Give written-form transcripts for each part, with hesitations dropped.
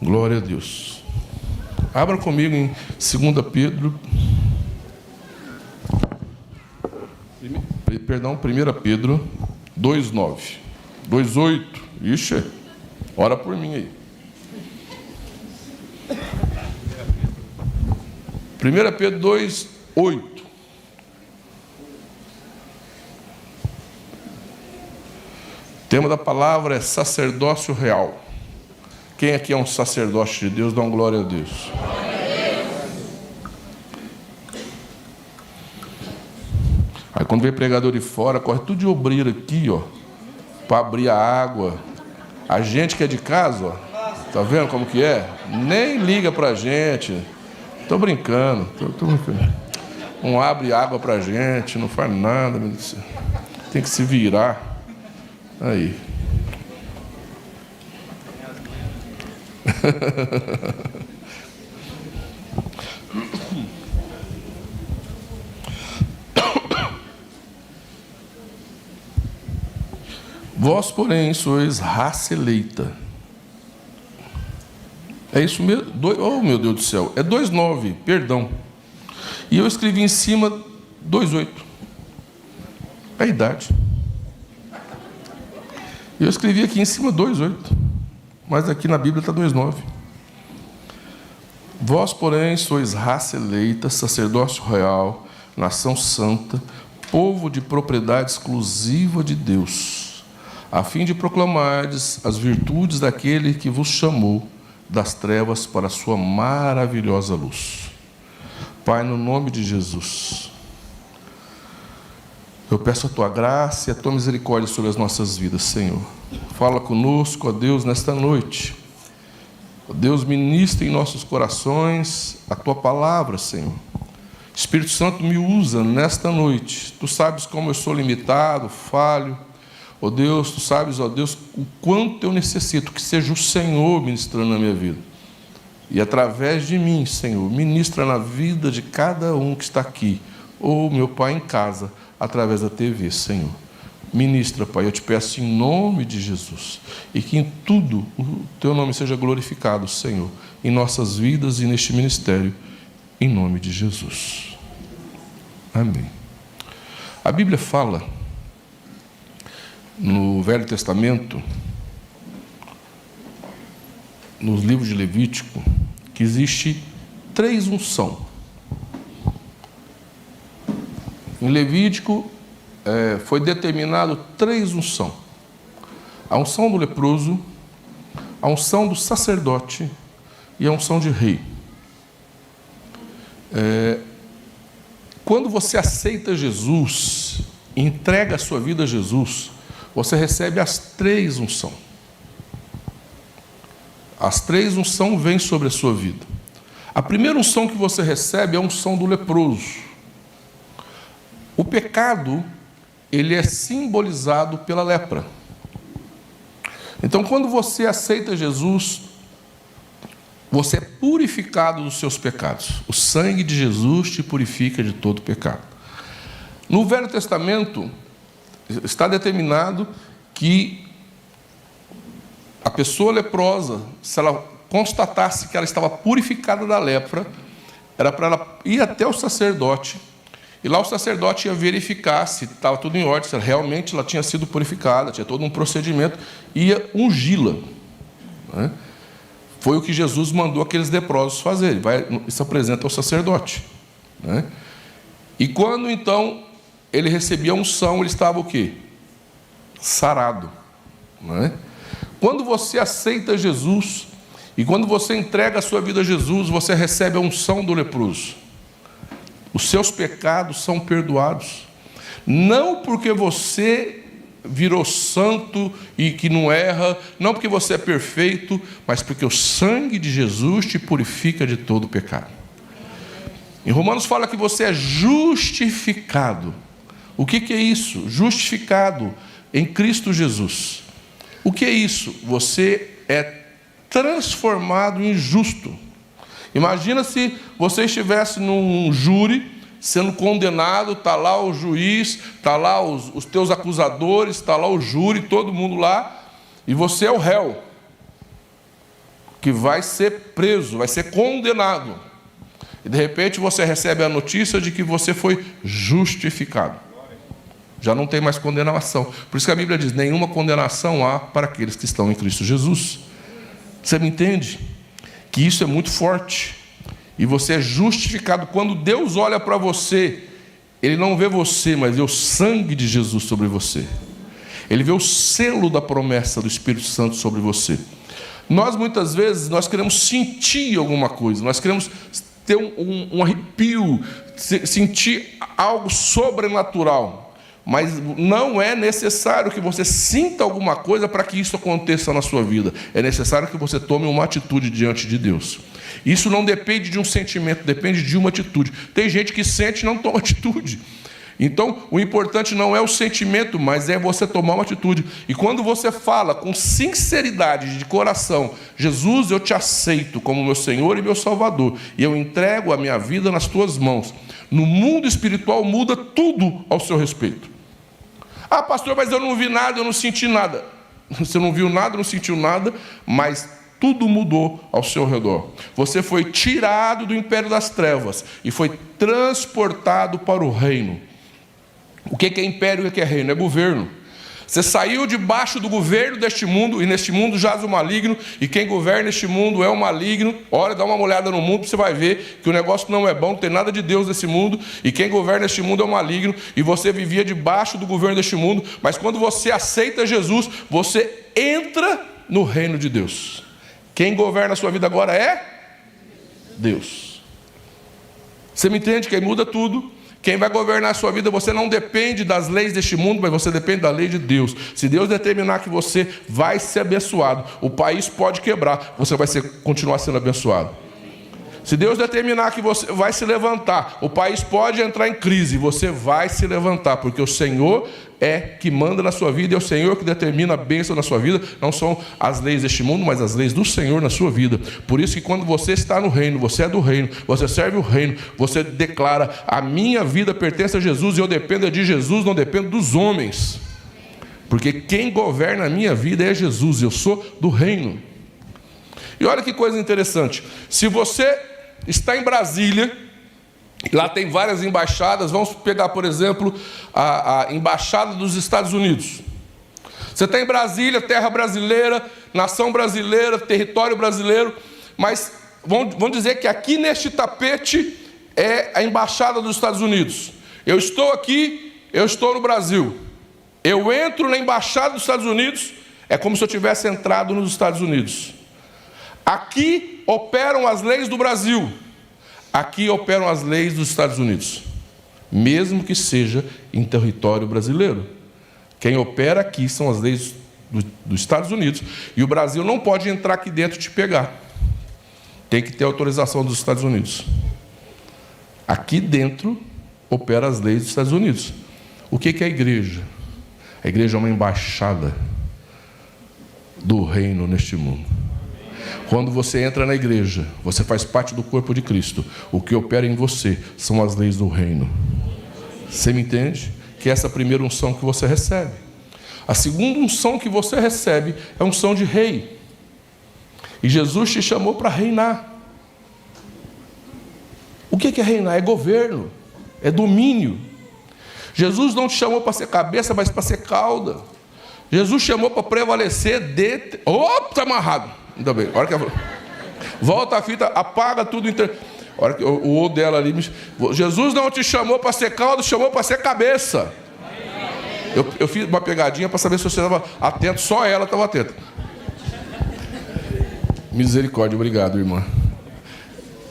Glória a Deus. Abra comigo em 2 Pedro. 1 Pedro 2,9. 2,8. Ixi, ora por mim aí. 1 Pedro 2,8. O tema da palavra é sacerdócio real. Quem aqui é um sacerdote de Deus, dá uma glória a Deus. Aí quando vem pregador de fora, corre tudo de obreiro aqui, ó, para abrir a água. A gente que é de casa, ó, tá vendo como que é? Nem liga pra gente. Tô brincando, tô brincando. Não abre água pra gente, não faz nada, meu Deus do céu. Tem que se virar. Aí. Vós, porém, sois raça eleita. É isso mesmo? Oh, meu Deus do céu. É 2,9, perdão. E eu escrevi em cima 2,8. É a idade. Eu escrevi aqui em cima 2,8. Mas aqui na Bíblia está 2,9. Vós, porém, sois raça eleita, sacerdócio real, nação santa, povo de propriedade exclusiva de Deus, a fim de proclamardes as virtudes daquele que vos chamou das trevas para a sua maravilhosa luz. Pai, no nome de Jesus, eu peço a Tua graça e a Tua misericórdia sobre as nossas vidas, Senhor. Fala conosco, ó Deus, nesta noite. Ó Deus, ministra em nossos corações a Tua palavra, Senhor. Espírito Santo, me usa nesta noite. Tu sabes como eu sou limitado, falho. Ó Deus, Tu sabes, ó Deus, o quanto eu necessito que seja o Senhor ministrando na minha vida. E através de mim, Senhor, ministra na vida de cada um que está aqui, ou meu Pai em casa, através da TV, Senhor. Ministra, Pai, eu te peço em nome de Jesus, e que em tudo o Teu nome seja glorificado, Senhor, em nossas vidas e neste ministério, em nome de Jesus. Amém. A Bíblia fala, no Velho Testamento, nos livros de Levítico, que existe 3 unções. Em Levítico foi determinado 3 unções. A unção do leproso, a unção do sacerdote e a unção de rei. Quando você aceita Jesus, entrega a sua vida a Jesus, você recebe as 3 unções. As 3 unções vêm sobre a sua vida. A primeira unção que você recebe é a unção do leproso. O pecado, ele é simbolizado pela lepra. Então, quando você aceita Jesus, você é purificado dos seus pecados. O sangue de Jesus te purifica de todo pecado. No Velho Testamento, está determinado que a pessoa leprosa, se ela constatasse que ela estava purificada da lepra, era para ela ir até o sacerdote, e lá o sacerdote ia verificar se estava tudo em ordem, se realmente ela tinha sido purificada, tinha todo um procedimento, ia ungí-la. Né? Foi o que Jesus mandou aqueles leprosos fazerem, se apresenta ao sacerdote. Né? E quando então ele recebia a unção, ele estava o quê? Sarado. Né? Quando você aceita Jesus, e quando você entrega a sua vida a Jesus, você recebe a unção do leproso. Os seus pecados são perdoados. Não porque você virou santo e que não erra, não porque você é perfeito, mas porque o sangue de Jesus te purifica de todo pecado. Em Romanos fala que você é justificado. O que é isso? Justificado em Cristo Jesus. O que é isso? Você é transformado em justo. Imagina se você estivesse num júri, sendo condenado, está lá o juiz, está lá os teus acusadores, está lá o júri, todo mundo lá, e você é o réu. que vai ser preso, vai ser condenado. E de repente você recebe a notícia de que você foi justificado. Já não tem mais condenação. Por isso que a Bíblia diz: nenhuma condenação há para aqueles que estão em Cristo Jesus. Você me entende? Que isso é muito forte. E você é justificado. Quando Deus olha para você, Ele não vê você, mas vê o sangue de Jesus sobre você. Ele vê o selo da promessa do Espírito Santo sobre você. Nós muitas vezes, nós queremos sentir alguma coisa, nós queremos ter um arrepio, sentir algo sobrenatural. Mas não é necessário que você sinta alguma coisa para que isso aconteça na sua vida. É necessário que você tome uma atitude diante de Deus. Isso não depende de um sentimento, depende de uma atitude. Tem gente que sente e não toma atitude. Então, o importante não é o sentimento, mas é você tomar uma atitude. E quando você fala com sinceridade de coração: Jesus, eu te aceito como meu Senhor e meu Salvador, e eu entrego a minha vida nas tuas mãos, no mundo espiritual muda tudo ao seu respeito. Ah, pastor, mas eu não vi nada, eu não senti nada. Você não viu nada, não sentiu nada, mas tudo mudou ao seu redor. Você foi tirado do império das trevas e foi transportado para o reino. O que é império e o que é reino? É governo. Você saiu debaixo do governo deste mundo, e neste mundo jaz o maligno, e quem governa este mundo é o maligno. Olha, dá uma olhada no mundo, você vai ver que o negócio não é bom, não tem nada de Deus nesse mundo, e quem governa este mundo é o maligno, e você vivia debaixo do governo deste mundo, mas quando você aceita Jesus, você entra no reino de Deus. Quem governa a sua vida agora é Deus. Você me entende? Quem muda tudo. Quem vai governar a sua vida, você não depende das leis deste mundo, mas você depende da lei de Deus. Se Deus determinar que você vai ser abençoado, o país pode quebrar, você vai continuar sendo abençoado. Se Deus determinar que você vai se levantar, o país pode entrar em crise, você vai se levantar, porque o Senhor é que manda na sua vida, é o Senhor que determina a bênção na sua vida. Não são as leis deste mundo, mas as leis do Senhor na sua vida. Por isso que quando você está no reino, você é do reino, você serve o reino, você declara: a minha vida pertence a Jesus e eu dependo de Jesus, não dependo dos homens. Porque quem governa a minha vida é Jesus, eu sou do reino. E olha que coisa interessante, se você está em Brasília, lá tem várias embaixadas. Vamos pegar, por exemplo, a embaixada dos Estados Unidos. Você está em Brasília, terra brasileira, nação brasileira, território brasileiro, mas vamos dizer que aqui neste tapete é a embaixada dos Estados Unidos. Eu estou aqui, eu estou no Brasil. Eu entro na embaixada dos Estados Unidos, é como se eu tivesse entrado nos Estados Unidos. Aqui operam as leis do Brasil. Aqui operam as leis dos Estados Unidos, mesmo que seja em território brasileiro. Quem opera aqui são as leis dos Estados Unidos, e o Brasil não pode entrar aqui dentro e te pegar. Tem que ter autorização dos Estados Unidos. Aqui dentro opera as leis dos Estados Unidos. O que é a igreja? A igreja é uma embaixada do reino neste mundo. Quando você entra na igreja, você faz parte do corpo de Cristo. O que opera em você são as leis do reino. Você me entende? Que é essa primeira unção que você recebe. A segunda unção que você recebe é a unção de rei. E Jesus te chamou para reinar. O que é reinar? É governo, é domínio. Jesus não te chamou para ser cabeça, mas para ser cauda. Jesus chamou para prevalecer de... Opa, está amarrado. Ainda bem. A hora que volta a fita, apaga tudo. A hora que o O dela ali. Jesus não te chamou para ser cauda, chamou para ser cabeça. Eu fiz uma pegadinha para saber se você estava atento. Só ela estava atenta. Misericórdia, obrigado, irmã.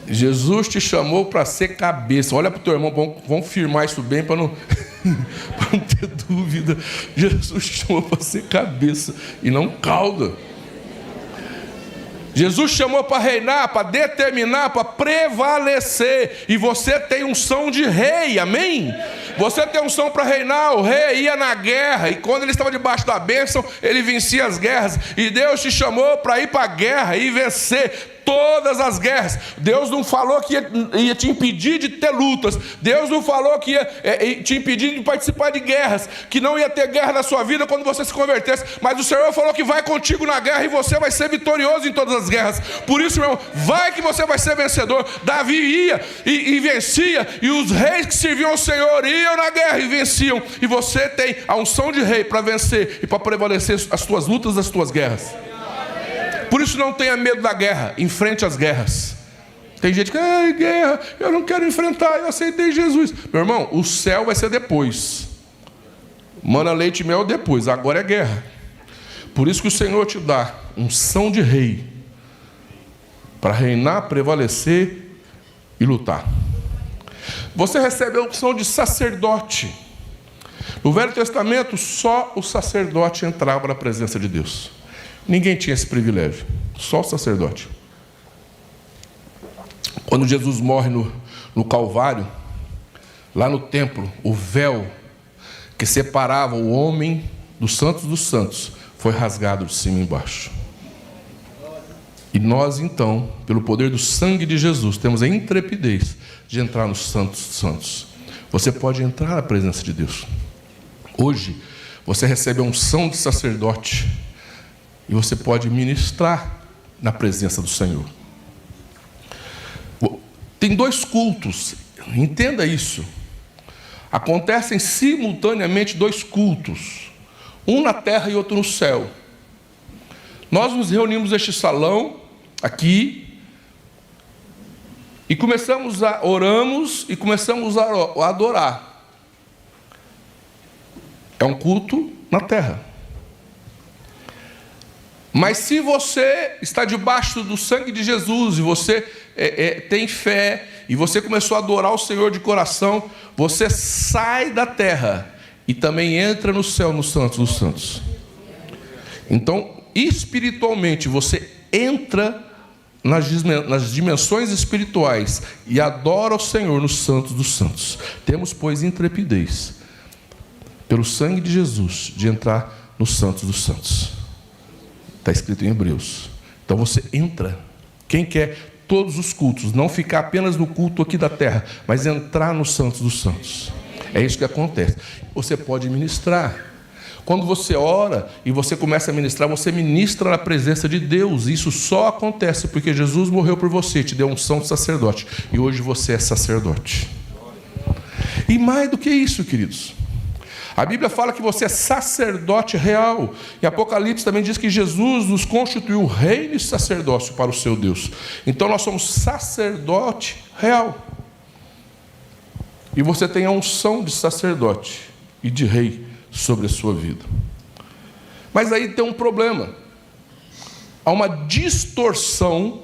Jesus te chamou para ser cabeça. Olha para o teu irmão, vamos firmar isso bem para não, para não ter dúvida. Jesus te chamou para ser cabeça e não cauda. Jesus chamou para reinar, para determinar, para prevalecer. E você tem unção de rei, amém? Você tem unção para reinar. O rei ia na guerra, e quando ele estava debaixo da bênção, ele vencia as guerras. E Deus te chamou para ir para a guerra e vencer. todas as guerras. Deus não falou que ia te impedir de ter lutas. Deus não falou que ia te impedir de participar de guerras, que não ia ter guerra na sua vida quando você se convertesse. Mas o Senhor falou que vai contigo na guerra e você vai ser vitorioso em todas as guerras. Por isso, meu irmão, vai que você vai ser vencedor. Davi ia e vencia, e os reis que serviam ao Senhor iam na guerra e venciam. E você tem a unção de rei para vencer e para prevalecer as tuas lutas, as tuas guerras. Por isso não tenha medo da guerra, enfrente as guerras. Tem gente que, guerra, eu não quero enfrentar, eu aceitei Jesus. Meu irmão, o céu vai ser depois. Mana, leite e mel depois, agora é guerra. Por isso que o Senhor te dá unção de rei, para reinar, prevalecer e lutar. Você recebe a unção de sacerdote. No Velho Testamento, só o sacerdote entrava na presença de Deus. Ninguém tinha esse privilégio, só o sacerdote. Quando Jesus morre no Calvário, lá no templo, o véu que separava o homem dos santos foi rasgado de cima e embaixo. E nós, então, pelo poder do sangue de Jesus, temos a intrepidez de entrar nos santos dos santos. Você pode entrar na presença de Deus. Hoje, você recebe a unção de sacerdote e você pode ministrar na presença do Senhor. Tem 2 cultos, entenda isso. Acontecem simultaneamente 2 cultos, um na terra e outro no céu. Nós nos reunimos neste salão, aqui, e oramos e começamos a adorar. É um culto na terra. Mas se você está debaixo do sangue de Jesus, e você tem fé, e você começou a adorar o Senhor de coração, você sai da terra e também entra no céu, no Santos dos Santos. Então, espiritualmente, você entra nas dimensões espirituais e adora o Senhor no Santos dos Santos. Temos, pois, intrepidez, pelo sangue de Jesus, de entrar no Santos dos Santos. Está escrito em Hebreus. Então você entra. Quem quer todos os cultos, não ficar apenas no culto aqui da terra, mas entrar no Santos dos Santos. É isso que acontece. Você pode ministrar. Quando você ora e você começa a ministrar, você ministra na presença de Deus. Isso só acontece porque Jesus morreu por você, te deu unção de sacerdote. E hoje você é sacerdote. E mais do que isso, queridos, a Bíblia fala que você é sacerdote real. E Apocalipse também diz que Jesus nos constituiu reino e sacerdócio para o seu Deus. Então nós somos sacerdote real. E você tem a unção de sacerdote e de rei sobre a sua vida. Mas aí tem um problema. Há uma distorção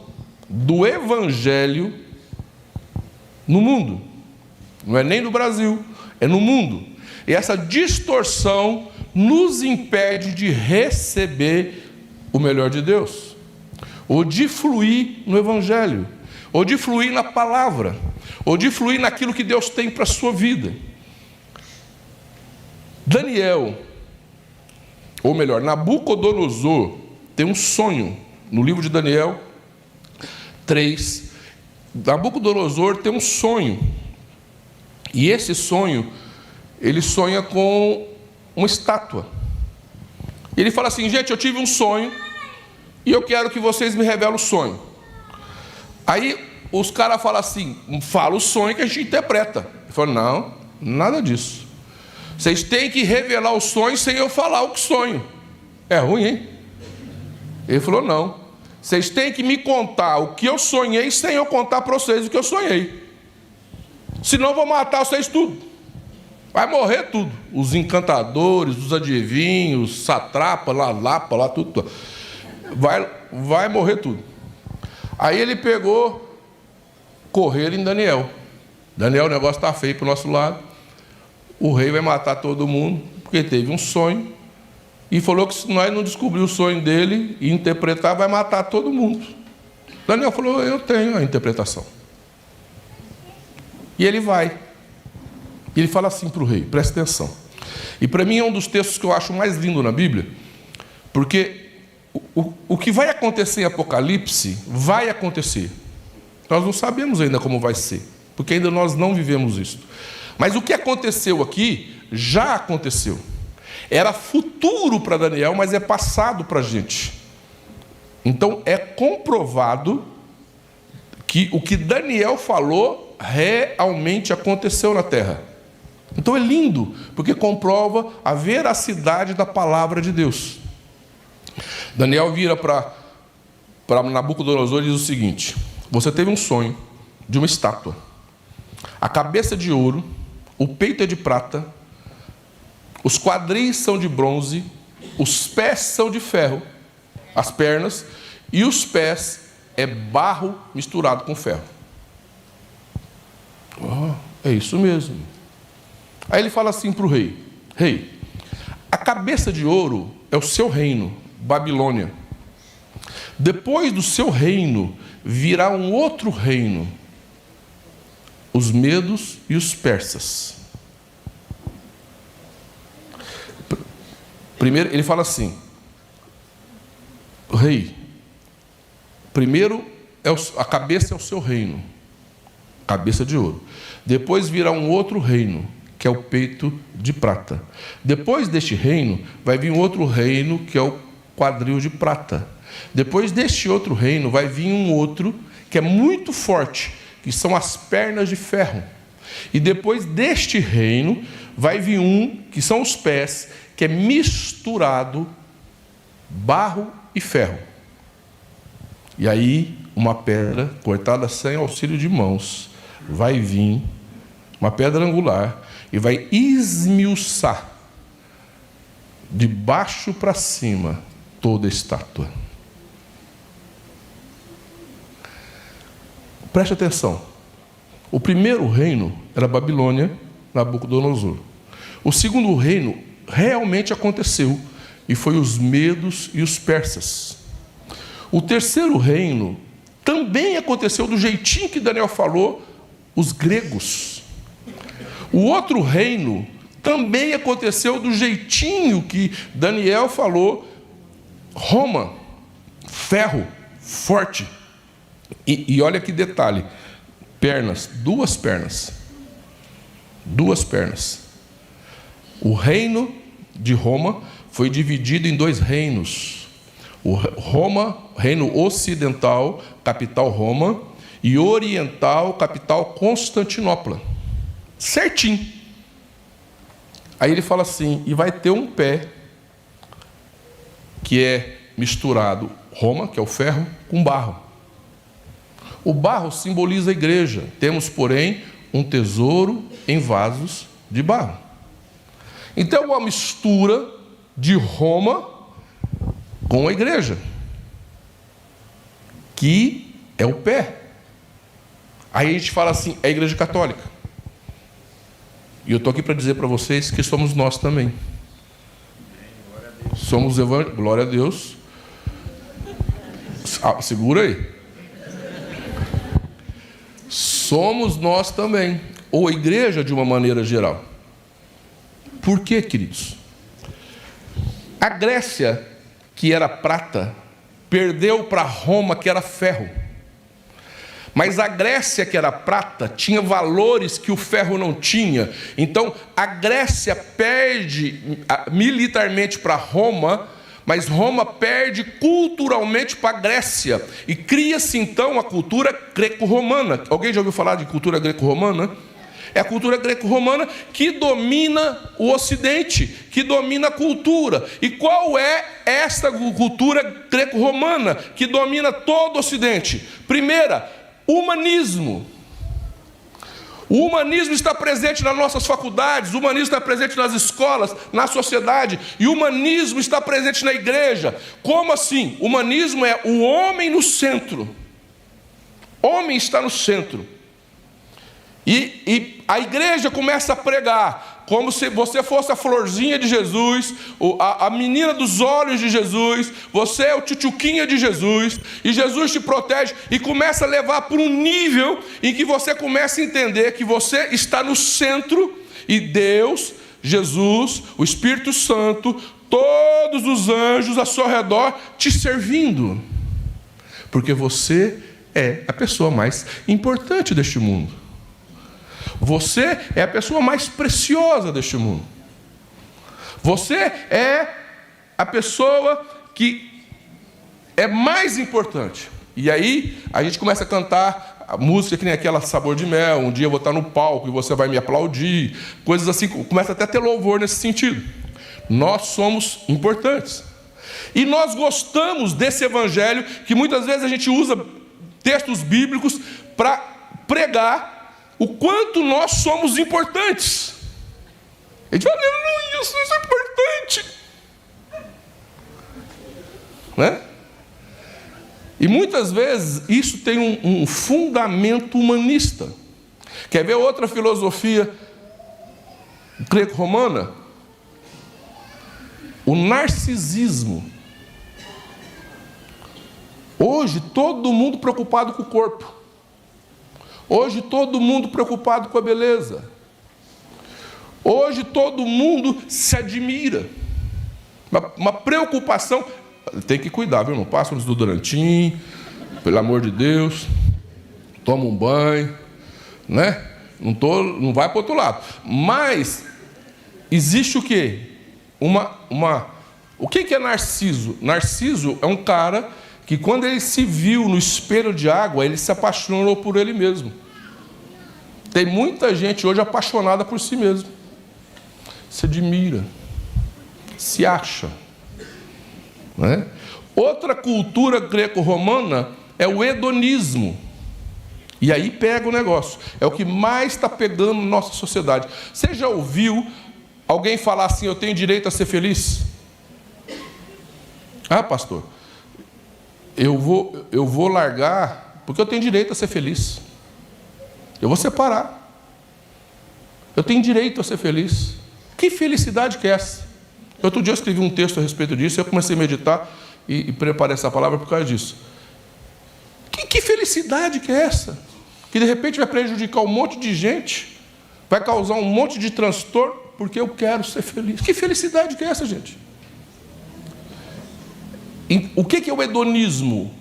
do evangelho no mundo. Não é nem no Brasil, é no mundo. E essa distorção nos impede de receber o melhor de Deus, ou de fluir no Evangelho, ou de fluir na palavra, ou de fluir naquilo que Deus tem para a sua vida. Daniel, ou melhor, Nabucodonosor, tem um sonho, no livro de Daniel 3. Nabucodonosor tem um sonho, e esse sonho, ele sonha com uma estátua. Ele fala assim: gente, eu tive um sonho e eu quero que vocês me revelem o sonho. Aí os caras falam assim: fala o sonho que a gente interpreta. Ele falou: não, nada disso. Vocês têm que revelar o sonho sem eu falar o que sonho. É ruim, hein? Ele falou: não. Vocês têm que me contar o que eu sonhei sem eu contar para vocês o que eu sonhei. Senão eu vou matar vocês tudo. Vai morrer tudo. Os encantadores, os adivinhos, satrapa, lá, tudo. Vai morrer tudo. Aí ele pegou, correram em Daniel. Daniel, o negócio está feio para o nosso lado. O rei vai matar todo mundo, porque teve um sonho. E falou que se nós não descobrir o sonho dele e interpretar, vai matar todo mundo. Daniel falou: eu tenho a interpretação. E ele vai. Ele fala assim para o rei, presta atenção. E para mim é um dos textos que eu acho mais lindo na Bíblia, porque o que vai acontecer em Apocalipse, vai acontecer. Nós não sabemos ainda como vai ser, porque ainda nós não vivemos isso. Mas o que aconteceu aqui, já aconteceu. Era futuro para Daniel, mas é passado para a gente. Então é comprovado que o que Daniel falou realmente aconteceu na terra. Então é lindo, porque comprova a veracidade da palavra de Deus. Daniel vira para Nabucodonosor e diz o seguinte: você teve um sonho de uma estátua, a cabeça de ouro, o peito é de prata, os quadris são de bronze, os pés são de ferro, as pernas, e os pés é barro misturado com ferro. É isso mesmo. Aí ele fala assim para o rei: rei, a cabeça de ouro é o seu reino, Babilônia. Depois do seu reino virá um outro reino, os medos e os persas. Primeiro ele fala assim: rei, primeiro a cabeça é o seu reino, cabeça de ouro. Depois virá um outro reino, que é o peito de prata. Depois deste reino vai vir um outro reino, que é o quadril de prata. Depois deste outro reino vai vir um outro que é muito forte, que são as pernas de ferro. E depois deste reino vai vir um, que são os pés, que é misturado barro e ferro. E aí uma pedra cortada sem auxílio de mãos vai vir, uma pedra angular, e vai esmiuçar de baixo para cima toda a estátua. Preste atenção. O primeiro reino era Babilônia, Nabucodonosor. O segundo reino realmente aconteceu, e foi os medos e os persas. O terceiro reino também aconteceu do jeitinho que Daniel falou, os gregos. O outro reino também aconteceu do jeitinho que Daniel falou, Roma, ferro, forte. E olha que detalhe, pernas, duas pernas. O reino de Roma foi dividido em dois reinos. O reino ocidental, capital Roma, e oriental, capital Constantinopla. Certinho. Aí ele fala assim: e vai ter um pé que é misturado Roma, que é o ferro, com barro. O barro simboliza a igreja. Temos, porém, um tesouro em vasos de barro. Então é uma mistura de Roma com a igreja, que é o pé. Aí a gente fala assim: é a igreja católica. E eu estou aqui para dizer para vocês que somos nós também. Somos evangélicos. Glória a Deus. Segura aí. Somos nós também. Ou a igreja de uma maneira geral. Por quê, queridos? A Grécia, que era prata, perdeu para Roma, que era ferro. Mas a Grécia, que era prata, tinha valores que o ferro não tinha. Então, a Grécia perde militarmente para Roma, mas Roma perde culturalmente para a Grécia. E cria-se, então, a cultura greco-romana. Alguém já ouviu falar de cultura greco-romana? É a cultura greco-romana que domina o Ocidente, que domina a cultura. E qual é esta cultura greco-romana que domina todo o Ocidente? Primeira, humanismo. O humanismo está presente nas nossas faculdades, o humanismo está presente nas escolas, na sociedade, e o humanismo está presente na igreja. Como assim? O humanismo é o homem no centro. Homem está no centro. E a igreja começa a pregar como se você fosse a florzinha de Jesus, a menina dos olhos de Jesus, você é o tchutchuquinha de Jesus, e Jesus te protege, e começa a levar para um nível em que você começa a entender que você está no centro, e Deus, Jesus, o Espírito Santo, todos os anjos ao seu redor te servindo, porque você é a pessoa mais importante deste mundo. Você é a pessoa mais preciosa deste mundo. Você é a pessoa que é mais importante. E aí a gente começa a cantar a música que nem aquela Sabor de Mel, um dia eu vou estar no palco e você vai me aplaudir, coisas assim, começa até a ter louvor nesse sentido. Nós somos importantes. E nós gostamos desse evangelho, que muitas vezes a gente usa textos bíblicos para pregar o quanto nós somos importantes. A gente fala, aleluia, isso é importante. Né? E muitas vezes isso tem um fundamento humanista. Quer ver outra filosofia greco-romana? O narcisismo. Hoje todo mundo preocupado com o corpo. Hoje todo mundo preocupado com a beleza. Hoje todo mundo se admira. Uma preocupação. Tem que cuidar, viu, irmão? Passa um desodorantinho, pelo amor de Deus. Toma um banho, né? Não vai para o outro lado. Mas existe o quê? O que é Narciso? Narciso é um cara que quando ele se viu no espelho de água, ele se apaixonou por ele mesmo. Tem muita gente hoje apaixonada por si mesmo. Se admira, se acha. Né? Outra cultura greco-romana é o hedonismo. E aí pega o negócio. É o que mais está pegando na nossa sociedade. Você já ouviu alguém falar assim, eu tenho direito a ser feliz? Ah, pastor, eu vou largar porque eu tenho direito a ser feliz. Eu vou separar. Eu tenho direito a ser feliz. Que felicidade que é essa? Outro dia eu escrevi um texto a respeito disso, eu comecei a meditar e preparei essa palavra por causa disso. Que felicidade que é essa? Que de repente vai prejudicar um monte de gente, vai causar um monte de transtorno, porque eu quero ser feliz. Que felicidade que é essa, gente? O que é o hedonismo?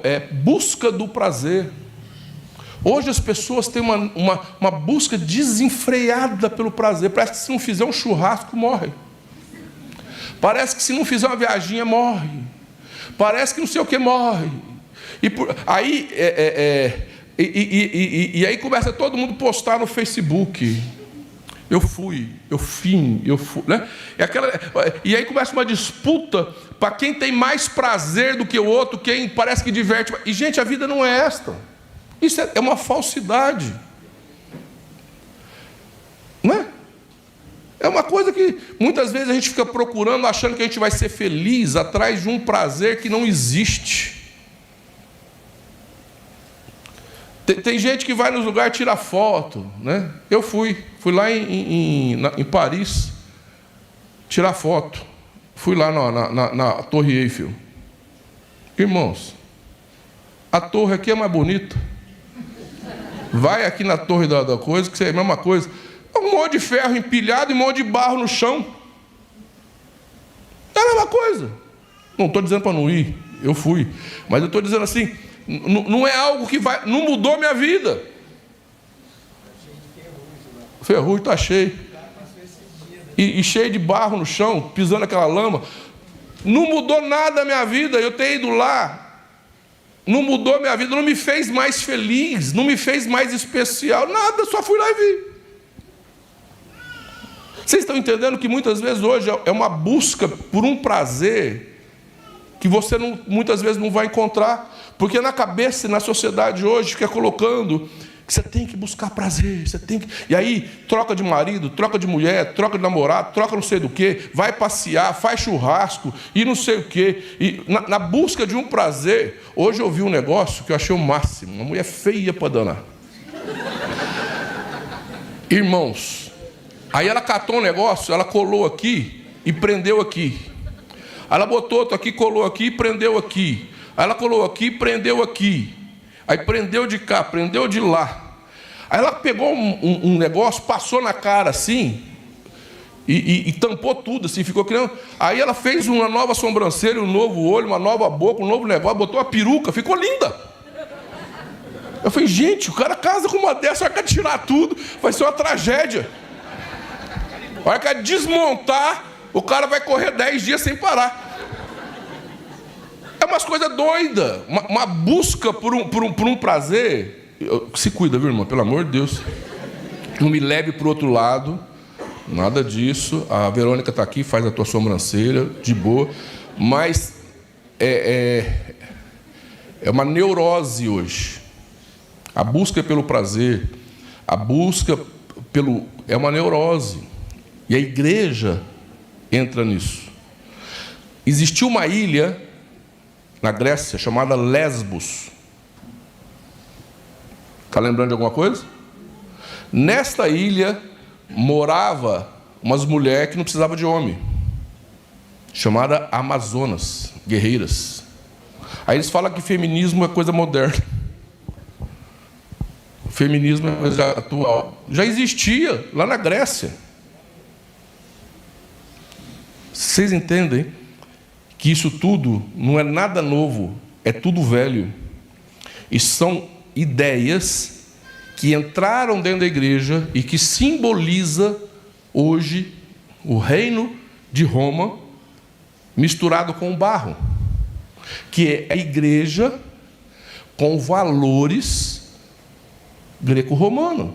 É busca do prazer. Hoje as pessoas têm uma busca desenfreada pelo prazer. Parece que se não fizer um churrasco, morre. Parece que se não fizer uma viaginha, morre. Parece que não sei o que, morre. E aí começa todo mundo postar no Facebook. Eu fui, né? E aí começa uma disputa para quem tem mais prazer do que o outro, quem parece que diverte. E, gente, a vida não é esta. Isso é uma falsidade. Não é? É uma coisa que muitas vezes a gente fica procurando, achando que a gente vai ser feliz atrás de um prazer que não existe. Tem gente que vai nos lugares tirar foto, né? Eu fui lá em Paris tirar foto. Fui lá na Torre Eiffel. Irmãos, a torre aqui é mais bonita. Vai aqui na torre da coisa, que é a mesma coisa. Um monte de ferro empilhado e um monte de barro no chão. É a mesma coisa. Não estou dizendo para não ir, eu fui. Mas eu estou dizendo assim, não é algo que vai... Não mudou minha vida. Ferrugem está cheio. E cheio de barro no chão, pisando aquela lama. Não mudou nada a minha vida, eu ter ido lá. Não mudou minha vida, não me fez mais feliz, não me fez mais especial, nada, só fui lá e vi. Vocês estão entendendo que muitas vezes hoje é uma busca por um prazer que você muitas vezes não vai encontrar, porque na cabeça e na sociedade hoje fica colocando que você tem que buscar prazer, e aí troca de marido, troca de mulher, troca de namorado, troca não sei do que, vai passear, faz churrasco e não sei o que, e na busca de um prazer. Hoje eu vi um negócio que eu achei o máximo, uma mulher feia para danar. Irmãos, aí ela catou um negócio, ela colou aqui e prendeu aqui. Aí ela botou outro aqui, colou aqui e prendeu aqui. Aí ela colou aqui e prendeu aqui. Aí prendeu de cá, prendeu de lá. Aí ela pegou um negócio, passou na cara assim, e tampou tudo, assim, ficou criando. Aí ela fez uma nova sobrancelha, um novo olho, uma nova boca, um novo negócio, botou a peruca, ficou linda. Eu falei, gente, o cara casa com uma dessa, vai tirar tudo, vai ser uma tragédia. A hora que desmontar, o cara vai correr 10 dias sem parar. É umas coisas doidas, uma busca por um prazer. Se cuida, viu, irmão? Pelo amor de Deus. Não me leve para o outro lado. Nada disso. A Verônica está aqui, faz a tua sobrancelha, de boa. Mas é uma neurose hoje. A busca pelo prazer, a busca é uma neurose. E a igreja entra nisso. Existiu uma ilha na Grécia chamada Lesbos. Está lembrando de alguma coisa? Nesta ilha morava umas mulheres que não precisavam de homem, chamada Amazonas, guerreiras. Aí eles falam que feminismo é coisa moderna. O feminismo é coisa atual. Já existia lá na Grécia. Vocês entendem que isso tudo não é nada novo, é tudo velho. E são ideias que entraram dentro da igreja e que simboliza hoje o reino de Roma misturado com o barro, que é a igreja com valores greco-romanos.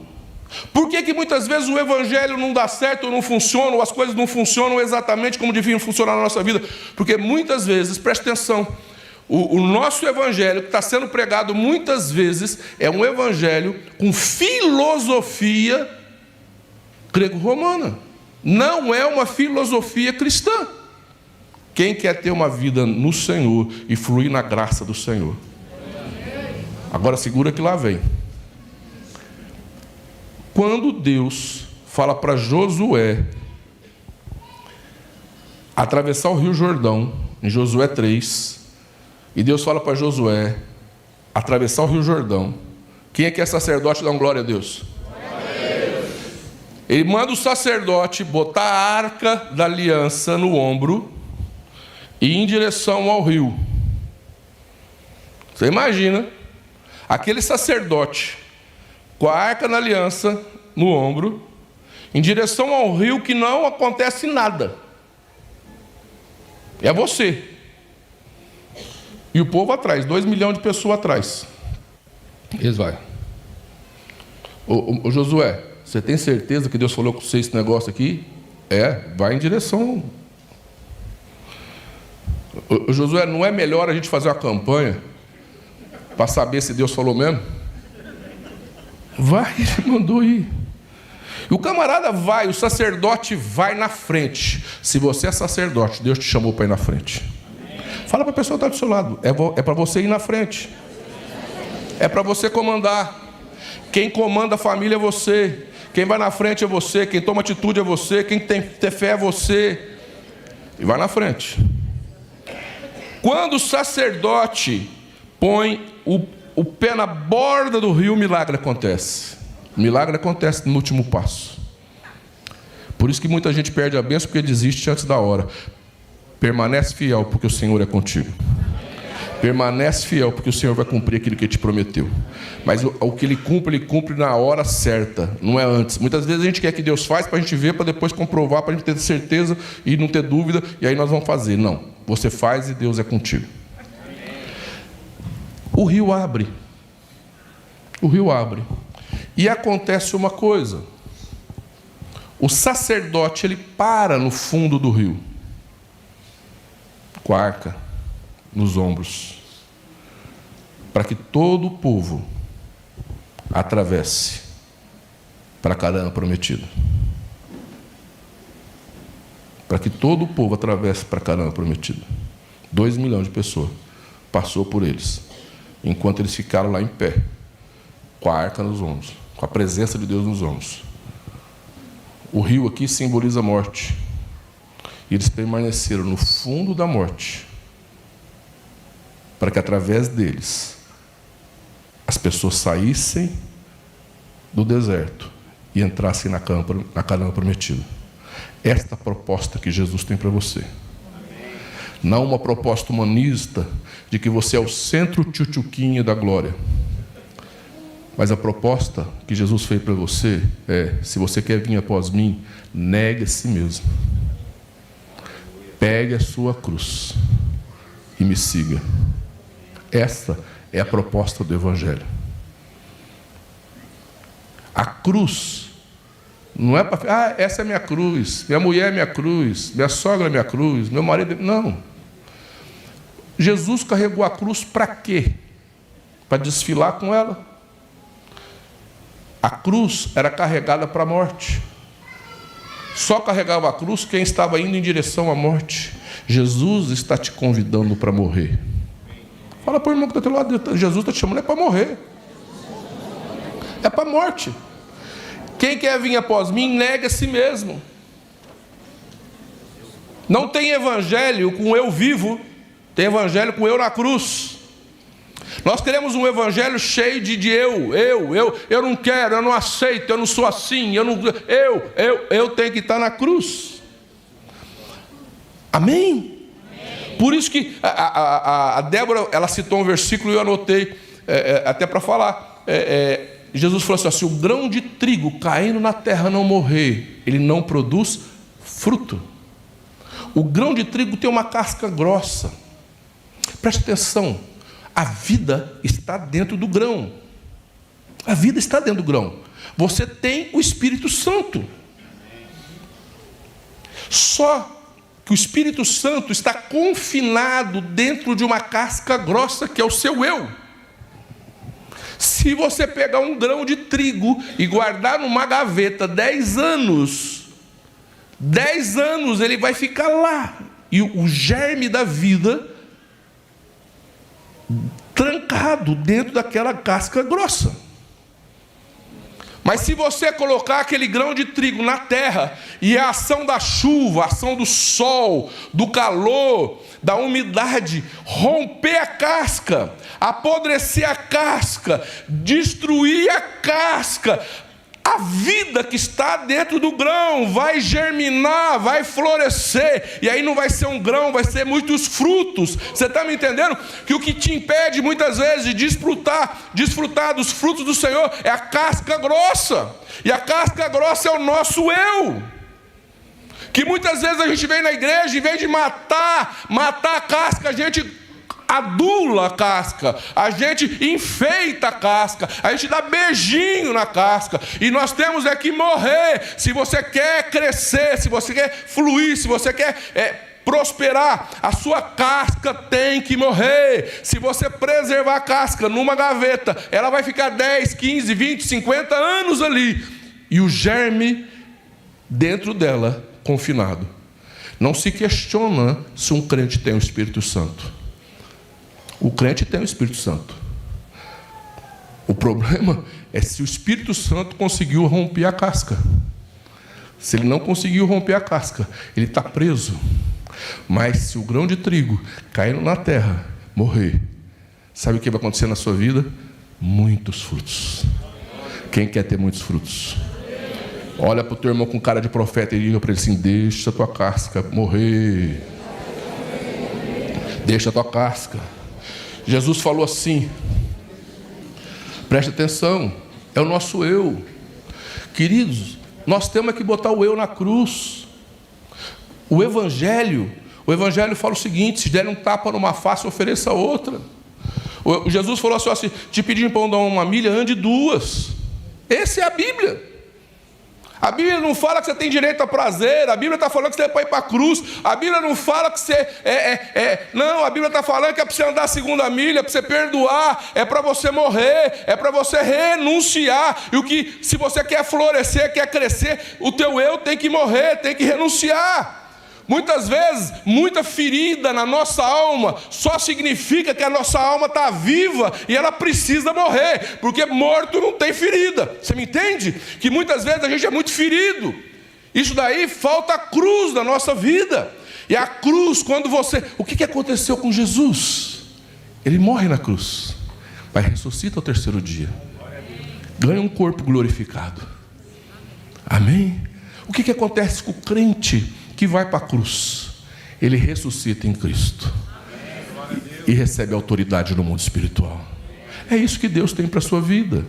Por que muitas vezes o evangelho não dá certo ou não funciona, ou as coisas não funcionam exatamente como deviam funcionar na nossa vida? Porque muitas vezes, preste atenção, o nosso evangelho que está sendo pregado muitas vezes é um evangelho com filosofia grego-romana. Não é uma filosofia cristã. Quem quer ter uma vida no Senhor e fluir na graça do Senhor? Agora segura que lá vem. Quando Deus fala para Josué atravessar o Rio Jordão, em Josué 3, e Deus fala para Josué atravessar o Rio Jordão, quem é que é sacerdote? Dá um glória a Deus. Ele manda o sacerdote botar a arca da aliança no ombro e ir em direção ao rio. Você imagina aquele sacerdote com a arca da aliança no ombro, em direção ao rio que não acontece nada. É você. E o povo atrás, 2 milhões de pessoas atrás. Eles vão. Ô Josué, você tem certeza que Deus falou com você esse negócio aqui? Vai em direção. Ô Josué, não é melhor a gente fazer uma campanha para saber se Deus falou mesmo? Vai, ele mandou ir. E o camarada vai, o sacerdote vai na frente. Se você é sacerdote, Deus te chamou para ir na frente. Fala para a pessoa que está do seu lado. É para você ir na frente. É para você comandar. Quem comanda a família é você. Quem vai na frente é você. Quem toma atitude é você. Quem tem que ter fé é você. E vai na frente. Quando o sacerdote põe o pé na borda do rio, o milagre acontece. O milagre acontece no último passo. Por isso que muita gente perde a bênção, porque desiste antes da hora. Permanece fiel, porque o Senhor é contigo. Permanece fiel, porque o Senhor vai cumprir aquilo que Ele te prometeu. Mas o que Ele cumpre na hora certa, não é antes. Muitas vezes a gente quer que Deus faça para a gente ver, para depois comprovar, para a gente ter certeza e não ter dúvida, e aí nós vamos fazer. Não, você faz e Deus é contigo. O rio abre. O rio abre. E acontece uma coisa. O sacerdote, ele para no fundo do rio, com a arca nos ombros, para que todo o povo atravesse para Canaã prometida. Para que todo o povo atravesse para Canaã prometida. 2 milhões de pessoas passou por eles, enquanto eles ficaram lá em pé, com a arca nos ombros, com a presença de Deus nos ombros. O rio aqui simboliza a morte. E eles permaneceram no fundo da morte, para que através deles as pessoas saíssem do deserto e entrassem na Canaã prometida. Esta proposta que Jesus tem para você. Não uma proposta humanista de que você é o centro tchutchuquinha da glória. Mas a proposta que Jesus fez para você é: se você quer vir após mim, negue a si mesmo. Pegue a sua cruz e me siga. Essa é a proposta do Evangelho. A cruz não é para... essa é minha cruz, minha mulher é minha cruz, minha sogra é minha cruz, meu marido... Não. Jesus carregou a cruz para quê? Para desfilar com ela. A cruz era carregada para a morte. Só carregava a cruz quem estava indo em direção à morte. Jesus está te convidando para morrer. Fala para o irmão que está do teu lado. Jesus está te chamando, é para morrer. É para a morte. Quem quer vir após mim, nega a si mesmo. Não tem evangelho com eu vivo, tem evangelho com eu na cruz. Nós queremos um evangelho cheio de eu não quero, eu não aceito, eu não sou assim, eu tenho que estar na cruz. Amém? Por isso que a Débora, ela citou um versículo e eu anotei até para falar. Jesus falou assim: se o grão de trigo caindo na terra não morrer, ele não produz fruto. O grão de trigo tem uma casca grossa. Preste atenção, a vida está dentro do grão. A vida está dentro do grão. Você tem o Espírito Santo. Só que o Espírito Santo está confinado dentro de uma casca grossa que é o seu eu. Se você pegar um grão de trigo e guardar numa gaveta 10 anos, 10 anos ele vai ficar lá. E o germe da vida trancado dentro daquela casca grossa. Mas se você colocar aquele grão de trigo na terra, e a ação da chuva, a ação do sol, do calor, da umidade, romper a casca, apodrecer a casca, destruir a casca, a vida que está dentro do grão vai germinar, vai florescer, e aí não vai ser um grão, vai ser muitos frutos. Você está me entendendo? Que o que te impede muitas vezes de desfrutar dos frutos do Senhor é a casca grossa, e a casca grossa é o nosso eu. Que muitas vezes a gente vem na igreja, em vez de matar a casca, a gente adula a casca, a gente enfeita a casca, a gente dá beijinho na casca, e nós temos que morrer. Se você quer crescer, se você quer fluir, se você quer prosperar, a sua casca tem que morrer. Se você preservar a casca numa gaveta, ela vai ficar 10, 15, 20, 50 anos ali, e o germe dentro dela confinado. Não se questiona se um crente tem o Espírito Santo. O crente tem o Espírito Santo. O problema é se o Espírito Santo conseguiu romper a casca. Se ele não conseguiu romper a casca, ele está preso. Mas se o grão de trigo cair na terra, morrer, sabe o que vai acontecer na sua vida? Muitos frutos. Quem quer ter muitos frutos? Olha para o teu irmão com cara de profeta e diga para ele assim: deixa a tua casca morrer. Deixa a tua casca. Jesus falou assim, preste atenção, é o nosso eu. Queridos, nós temos que botar o eu na cruz. O Evangelho fala o seguinte: se der um tapa numa face, ofereça outra. Jesus falou assim: te pedir pão dar uma milha, ande 2. Essa é a Bíblia. A Bíblia não fala que você tem direito a prazer. A Bíblia está falando que você é para ir para a cruz. A Bíblia não fala que você não, a Bíblia está falando que é para você andar a 2ª milha, é para você perdoar, é para você morrer, é para você renunciar. E o que, se você quer florescer, quer crescer, o teu eu tem que morrer, tem que renunciar. Muitas vezes, muita ferida na nossa alma só significa que a nossa alma está viva e ela precisa morrer, porque morto não tem ferida. Você me entende? Que muitas vezes a gente é muito ferido. Isso daí falta a cruz na nossa vida. E a cruz, quando você... O que aconteceu com Jesus? Ele morre na cruz, mas ressuscita ao 3º dia. Ganha um corpo glorificado. Amém? O que acontece com o crente que vai para a cruz? Ele ressuscita em Cristo e recebe autoridade no mundo espiritual. É isso que Deus tem para a sua vida.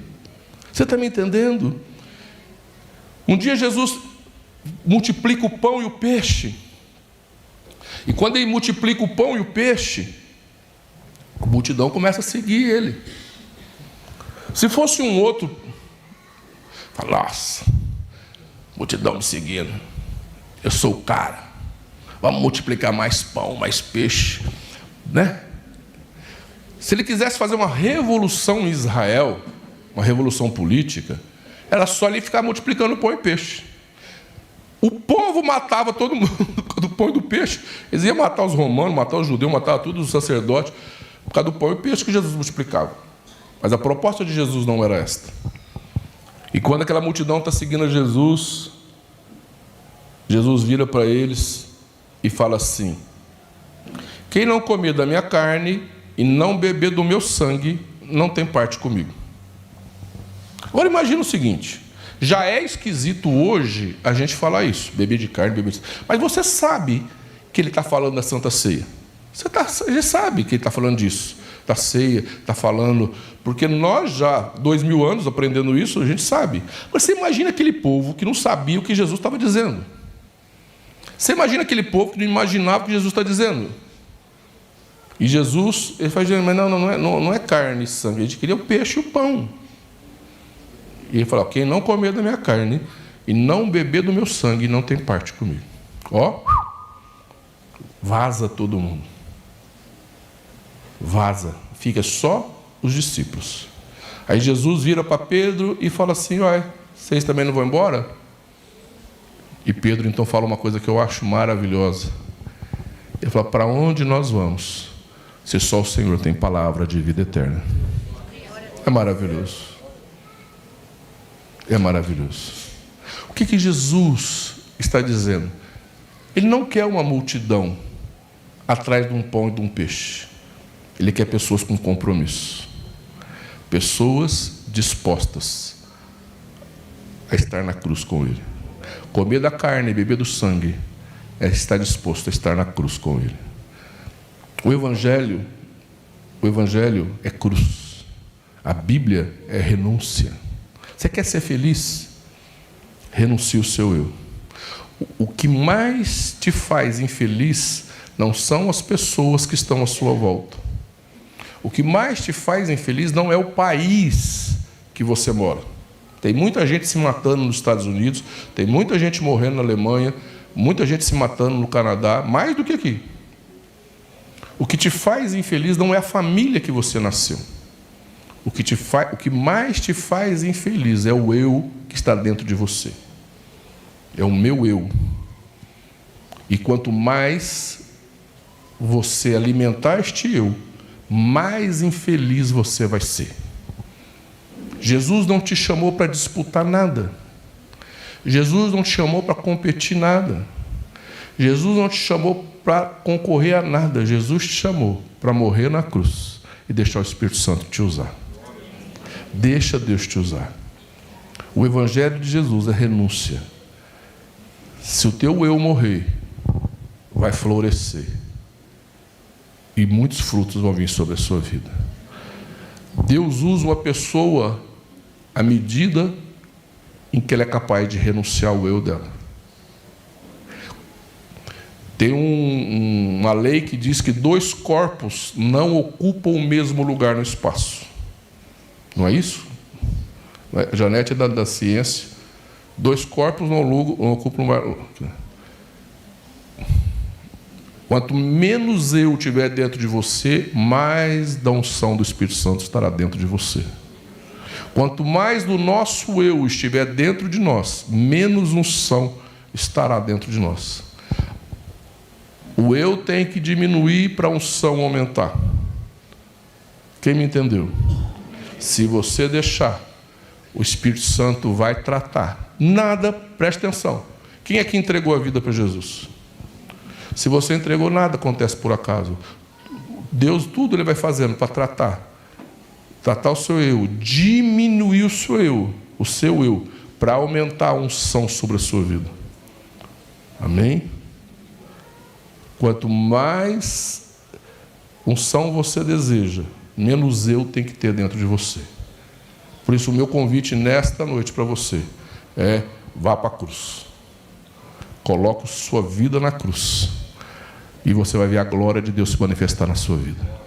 Você está me entendendo? Um dia Jesus multiplica o pão e o peixe. E quando ele multiplica o pão e o peixe, a multidão começa a seguir ele. Se fosse um outro, fala, nossa, multidão me seguindo, eu sou o cara, vamos multiplicar mais pão, mais peixe, né? Se ele quisesse fazer uma revolução em Israel, uma revolução política, era só ele ficar multiplicando pão e peixe. O povo matava todo mundo do pão e do peixe. Eles iam matar os romanos, matar os judeus, matar todos os sacerdotes, por causa do pão e peixe que Jesus multiplicava. Mas a proposta de Jesus não era esta. E quando aquela multidão está seguindo a Jesus, Jesus vira para eles e fala assim: quem não comer da minha carne e não beber do meu sangue, não tem parte comigo. Agora imagina o seguinte: já é esquisito hoje a gente falar isso, beber de carne, beber de sangue. Mas você sabe que ele está falando da Santa Ceia. Você sabe que ele está falando disso, da ceia, está falando, porque nós já, 2000 anos aprendendo isso, a gente sabe. Mas você imagina aquele povo que não sabia o que Jesus estava dizendo. Você imagina aquele povo que não imaginava o que Jesus está dizendo. E Jesus, ele faz, mas não é carne e sangue, a gente queria o peixe e o pão. E ele fala: quem não comer da minha carne e não beber do meu sangue, não tem parte comigo. Ó, vaza todo mundo. Vaza. Fica só os discípulos. Aí Jesus vira para Pedro e fala assim: olha, vocês também não vão embora? E Pedro então fala uma coisa que eu acho maravilhosa. Ele fala: para onde nós vamos, se só o Senhor tem palavra de vida eterna? É maravilhoso. É maravilhoso. O que Jesus está dizendo? Ele não quer uma multidão atrás de um pão e de um peixe. Ele quer pessoas com compromisso. Pessoas dispostas a estar na cruz com Ele. Comer da carne e beber do sangue é estar disposto a estar na cruz com Ele. O Evangelho é cruz. A Bíblia é renúncia. Você quer ser feliz? Renuncie o seu eu. O que mais te faz infeliz não são as pessoas que estão à sua volta. O que mais te faz infeliz não é o país que você mora. Tem muita gente se matando nos Estados Unidos, tem muita gente morrendo na Alemanha, muita gente se matando no Canadá, mais do que aqui. O que te faz infeliz não é a família que você nasceu. O que mais te faz infeliz é o eu que está dentro de você. É o meu eu. E quanto mais você alimentar este eu, mais infeliz você vai ser. Jesus não te chamou para disputar nada. Jesus não te chamou para competir nada. Jesus não te chamou para concorrer a nada. Jesus te chamou para morrer na cruz e deixar o Espírito Santo te usar. Deixa Deus te usar. O Evangelho de Jesus é renúncia. Se o teu eu morrer, vai florescer. E muitos frutos vão vir sobre a sua vida. Deus usa uma pessoa à medida em que ela é capaz de renunciar ao eu dela. Tem uma lei que diz que 2 corpos não ocupam o mesmo lugar no espaço. Não é isso? A Janete é da ciência. 2 corpos não ocupam um lugar. Quanto menos eu tiver dentro de você, mais da unção do Espírito Santo estará dentro de você. Quanto mais do nosso eu estiver dentro de nós, menos unção estará dentro de nós. O eu tem que diminuir para a unção aumentar. Quem me entendeu? Se você deixar, o Espírito Santo vai tratar. Nada, preste atenção. Quem é que entregou a vida para Jesus? Se você entregou, nada acontece por acaso. Deus, tudo Ele vai fazendo para tratar. Tratar o seu eu, diminuir o seu eu, para aumentar a unção sobre a sua vida. Amém? Quanto mais unção você deseja, menos eu tem que ter dentro de você. Por isso o meu convite nesta noite para você é: vá para a cruz. Coloque sua vida na cruz. E você vai ver a glória de Deus se manifestar na sua vida.